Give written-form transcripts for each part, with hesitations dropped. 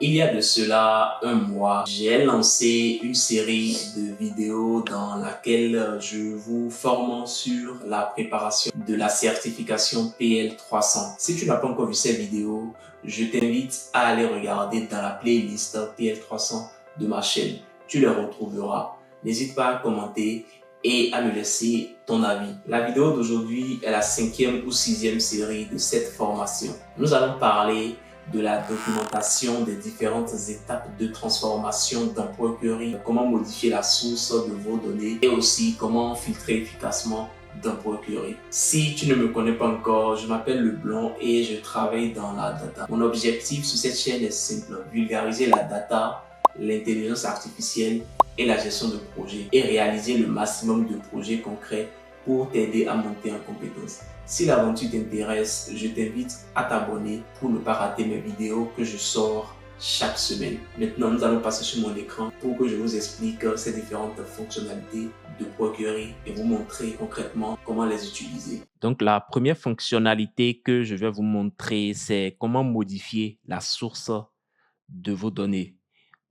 Il y a de cela un mois, j'ai lancé une série de vidéos dans laquelle je vous forme sur la préparation de la certification PL300. Si tu n'as pas encore vu ces vidéos, je t'invite à aller regarder dans la playlist PL300 de ma chaîne. Tu les retrouveras. N'hésite pas à commenter et à me laisser ton avis. La vidéo d'aujourd'hui est la 5e ou 6e série de cette formation. Nous allons parler de la documentation des différentes étapes de transformation d'un Query, comment modifier la source de vos données et aussi comment filtrer efficacement d'un Query. Si tu ne me connais pas encore, je m'appelle Leblanc et je travaille dans la data. Mon objectif sur cette chaîne est simple, vulgariser la data, l'intelligence artificielle et la gestion de projets et réaliser le maximum de projets concrets pour t'aider à monter en compétences. Si l'aventure t'intéresse, je t'invite à t'abonner pour ne pas rater mes vidéos que je sors chaque semaine. Maintenant, nous allons passer sur mon écran pour que je vous explique ces différentes fonctionnalités de Query et vous montrer concrètement comment les utiliser. Donc, la première fonctionnalité que je vais vous montrer, c'est comment modifier la source de vos données,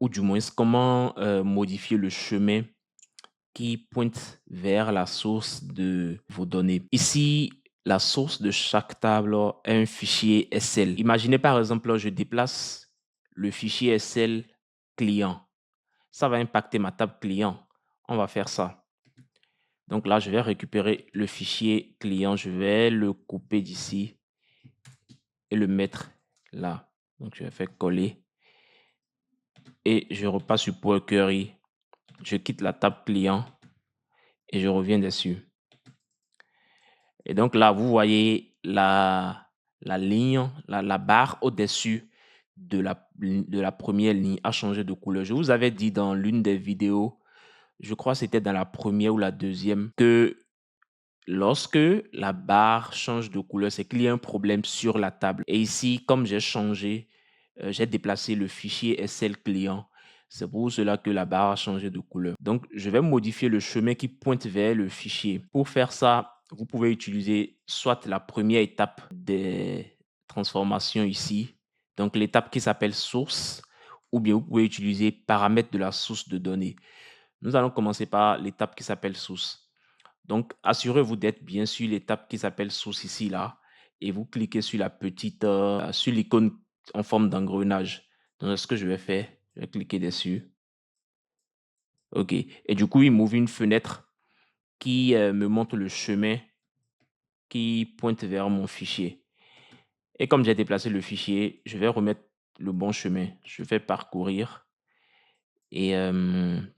ou du moins comment modifier le chemin qui pointe vers la source de vos données. Ici, la source de chaque table est un fichier Excel. Imaginez par exemple, je déplace le fichier Excel client. Ça va impacter ma table client. On va faire ça. Donc là, je vais récupérer le fichier client. Je vais le couper d'ici et le mettre là. Donc, je vais faire coller et je repasse sur Power Query. Je quitte la table client et je reviens dessus. Et donc là, vous voyez la ligne, la barre au-dessus de la première ligne a changé de couleur. Je vous avais dit dans l'une des vidéos, je crois que c'était dans la première ou la deuxième, que lorsque la barre change de couleur, c'est qu'il y a un problème sur la table. Et ici, comme j'ai déplacé le fichier SL client. C'est pour cela que la barre a changé de couleur. Donc, je vais modifier le chemin qui pointe vers le fichier. Pour faire ça, vous pouvez utiliser soit la première étape des transformations ici, donc l'étape qui s'appelle source, ou bien vous pouvez utiliser paramètres de la source de données. Nous allons commencer par l'étape qui s'appelle source. Donc, assurez-vous d'être bien sur l'étape qui s'appelle source ici, là, et vous cliquez sur sur l'icône en forme d'engrenage. Donc, ce que je vais faire, je vais cliquer dessus. OK. Et du coup, il m'ouvre une fenêtre qui me montre le chemin qui pointe vers mon fichier. Et comme j'ai déplacé le fichier, je vais remettre le bon chemin. Je vais parcourir. Et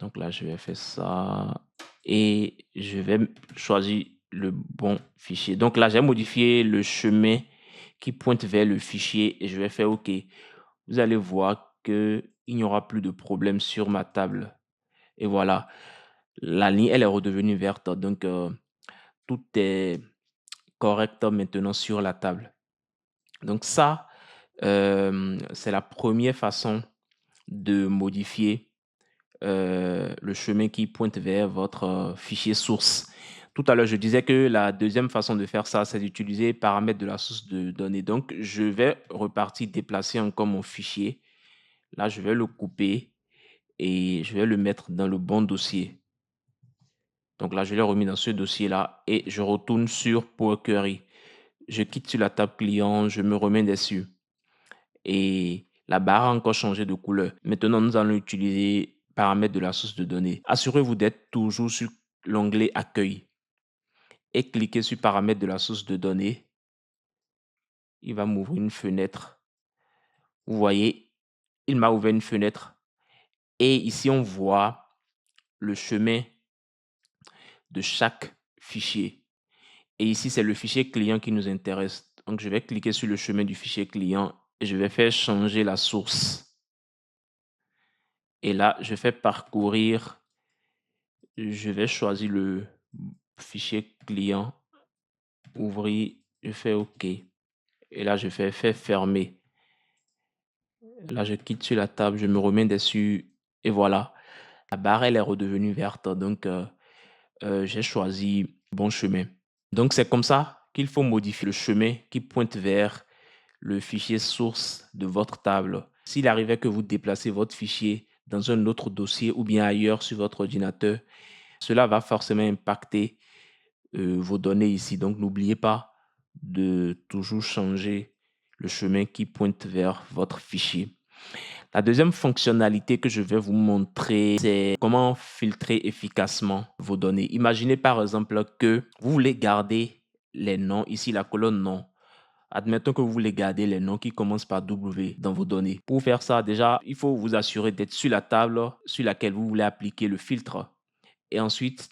donc là, je vais faire ça. Et je vais choisir le bon fichier. Donc là, j'ai modifié le chemin qui pointe vers le fichier et je vais faire OK. Vous allez voir qu'il n'y aura plus de problème sur ma table. Et voilà, la ligne, elle est redevenue verte. Donc, tout est correct maintenant sur la table. Donc ça, c'est la première façon de modifier le chemin qui pointe vers votre fichier source. Tout à l'heure, je disais que la deuxième façon de faire ça, c'est d'utiliser paramètres de la source de données. Donc, je vais repartir déplacer encore mon fichier. Là, je vais le couper et je vais le mettre dans le bon dossier. Donc là, je l'ai remis dans ce dossier-là et je retourne sur Power Query. Je quitte sur la table client, je me remets dessus. Et la barre a encore changé de couleur. Maintenant, nous allons utiliser paramètres de la source de données. Assurez-vous d'être toujours sur l'onglet Accueil et cliquez sur paramètres de la source de données. Il va m'ouvrir une fenêtre. Vous voyez, il m'a ouvert une fenêtre. Et ici, on voit le chemin de chaque fichier. Et ici, c'est le fichier client qui nous intéresse. Donc, je vais cliquer sur le chemin du fichier client et je vais faire changer la source. Et là, je fais parcourir. Je vais choisir le fichier client, ouvrir, je fais OK. Et là, je fais faire fermer. Là, je quitte sur la table, je me remets dessus et voilà. La barre, elle est redevenue verte. Donc, j'ai choisi bon chemin. Donc, c'est comme ça qu'il faut modifier le chemin qui pointe vers le fichier source de votre table. S'il arrivait que vous déplacez votre fichier dans un autre dossier ou bien ailleurs sur votre ordinateur, cela va forcément impacter vos données ici. Donc, n'oubliez pas de toujours changer le chemin qui pointe vers votre fichier. La deuxième fonctionnalité que je vais vous montrer, c'est comment filtrer efficacement vos données. Imaginez par exemple que vous voulez garder les noms, ici la colonne nom. Admettons que vous voulez garder les noms qui commencent par W dans vos données. Pour faire ça, déjà, il faut vous assurer d'être sur la table sur laquelle vous voulez appliquer le filtre. Et ensuite,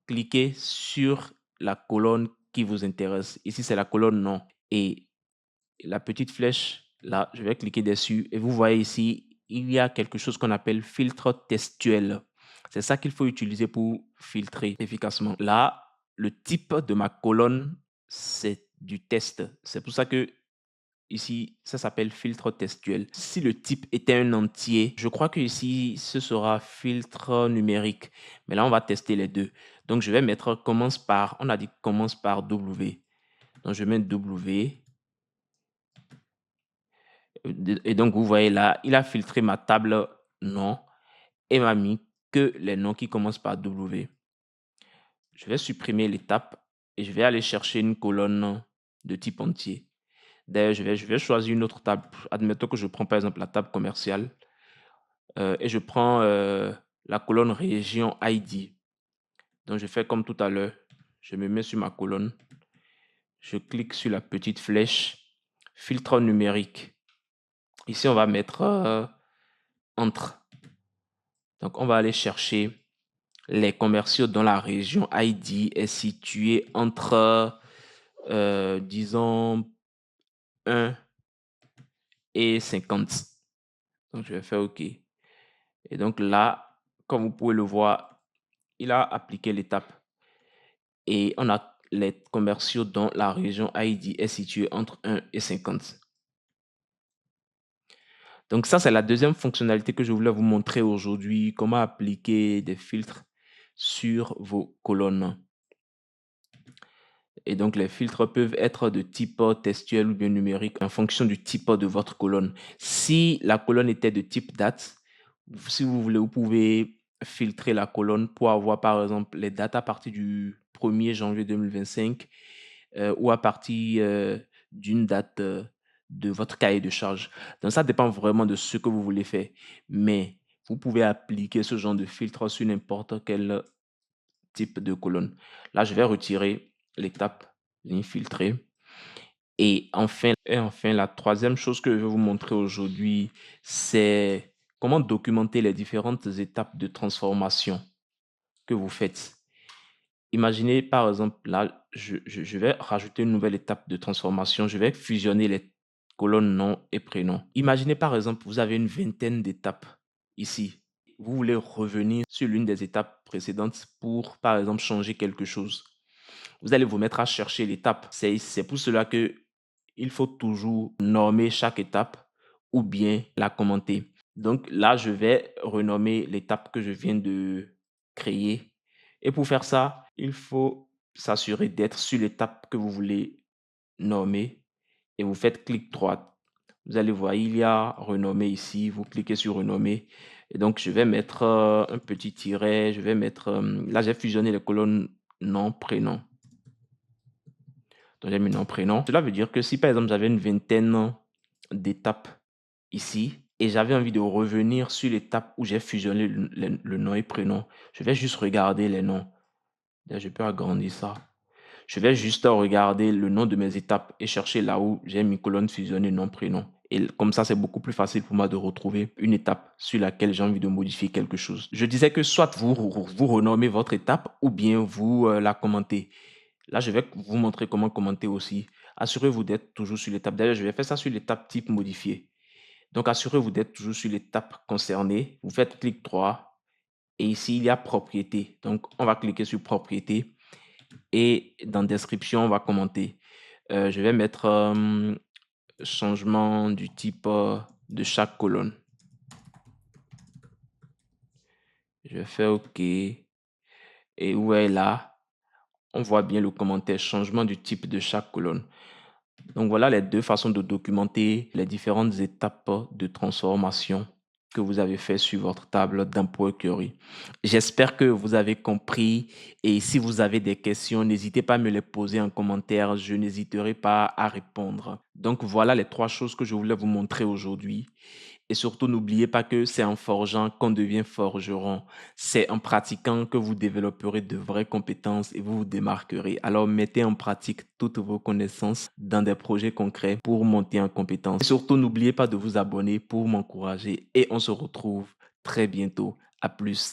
cliquez sur la colonne qui vous intéresse. Ici, c'est la colonne nom. Et la petite flèche, là, je vais cliquer dessus. Et vous voyez ici, il y a quelque chose qu'on appelle filtre textuel. C'est ça qu'il faut utiliser pour filtrer efficacement. Là, le type de ma colonne, c'est du test. C'est pour ça que ici, ça s'appelle filtre textuel. Si le type était un entier, je crois que ici, ce sera filtre numérique. Mais là, on va tester les deux. Donc, je vais mettre commence par, on a dit commence par W. Donc, je mets W. Et donc, vous voyez là, il a filtré ma table nom et m'a mis que les noms qui commencent par W. Je vais supprimer l'étape et je vais aller chercher une colonne de type entier. D'ailleurs, je vais choisir une autre table. Admettons que je prends par exemple la table commerciale et je prends la colonne région ID. Donc, je fais comme tout à l'heure. Je me mets sur ma colonne. Je clique sur la petite flèche. Filtre numérique. Ici, on va mettre entre. Donc, on va aller chercher les commerciaux dont la région ID est située entre, disons, 1 et 50. Donc, je vais faire OK. Et donc là, comme vous pouvez le voir, il a appliqué l'étape. Et on a les commerciaux dont la région ID est située entre 1 et 50. Donc ça, c'est la deuxième fonctionnalité que je voulais vous montrer aujourd'hui, comment appliquer des filtres sur vos colonnes. Et donc, les filtres peuvent être de type textuel ou bien numérique en fonction du type de votre colonne. Si la colonne était de type date, si vous voulez, vous pouvez filtrer la colonne pour avoir, par exemple, les dates à partir du 1er janvier 2025 ou à partir d'une date de votre cahier de charge. Donc, ça dépend vraiment de ce que vous voulez faire. Mais vous pouvez appliquer ce genre de filtre sur n'importe quel type de colonne. Là, je vais retirer l'étape ligne filtrée. Et enfin, la troisième chose que je vais vous montrer aujourd'hui, c'est comment documenter les différentes étapes de transformation que vous faites. Imaginez, par exemple, là, je vais rajouter une nouvelle étape de transformation. Je vais fusionner les colonnes nom et prénom. Imaginez, par exemple, vous avez une vingtaine d'étapes ici. Vous voulez revenir sur l'une des étapes précédentes pour, par exemple, changer quelque chose. Vous allez vous mettre à chercher l'étape. C'est pour cela que il faut toujours nommer chaque étape ou bien la commenter. Donc là, je vais renommer l'étape que je viens de créer. Et pour faire ça, il faut s'assurer d'être sur l'étape que vous voulez nommer et vous faites clic droit. Vous allez voir, il y a renommer ici. Vous cliquez sur renommer. Et donc, je vais mettre un petit tiret. Je vais mettre, là, j'ai fusionné les colonnes nom, prénom. Donc, j'ai mis nom, prénom. Cela veut dire que si, par exemple, j'avais une vingtaine d'étapes ici et j'avais envie de revenir sur l'étape où j'ai fusionné le nom et prénom, je vais juste regarder les noms. Là, je peux agrandir ça. Je vais juste regarder le nom de mes étapes et chercher là où j'ai mis colonne fusionnée nom, prénom. Et comme ça, c'est beaucoup plus facile pour moi de retrouver une étape sur laquelle j'ai envie de modifier quelque chose. Je disais que soit vous renommez votre étape ou bien vous la commentez. Là, je vais vous montrer comment commenter aussi. Assurez-vous d'être toujours sur l'étape. D'ailleurs, je vais faire ça sur l'étape type modifié. Donc, assurez-vous d'être toujours sur l'étape concernée. Vous faites clic droit et ici, il y a propriété. Donc, on va cliquer sur propriété et dans description, on va commenter. Je vais mettre changement du type de chaque colonne. Je vais faire OK. Et où est là? On voit bien le commentaire changement du type de chaque colonne. Donc voilà les 2 façons de documenter les différentes étapes de transformation que vous avez fait sur votre table d'Empower J'espère que vous avez compris et si vous avez des questions, n'hésitez pas à me les poser en commentaire, je n'hésiterai pas à répondre. Donc voilà les 3 choses que je voulais vous montrer aujourd'hui. Et surtout, n'oubliez pas que c'est en forgeant qu'on devient forgeron. C'est en pratiquant que vous développerez de vraies compétences et vous vous démarquerez. Alors, mettez en pratique toutes vos connaissances dans des projets concrets pour monter en compétences. Et surtout, n'oubliez pas de vous abonner pour m'encourager et on se retrouve très bientôt. À plus.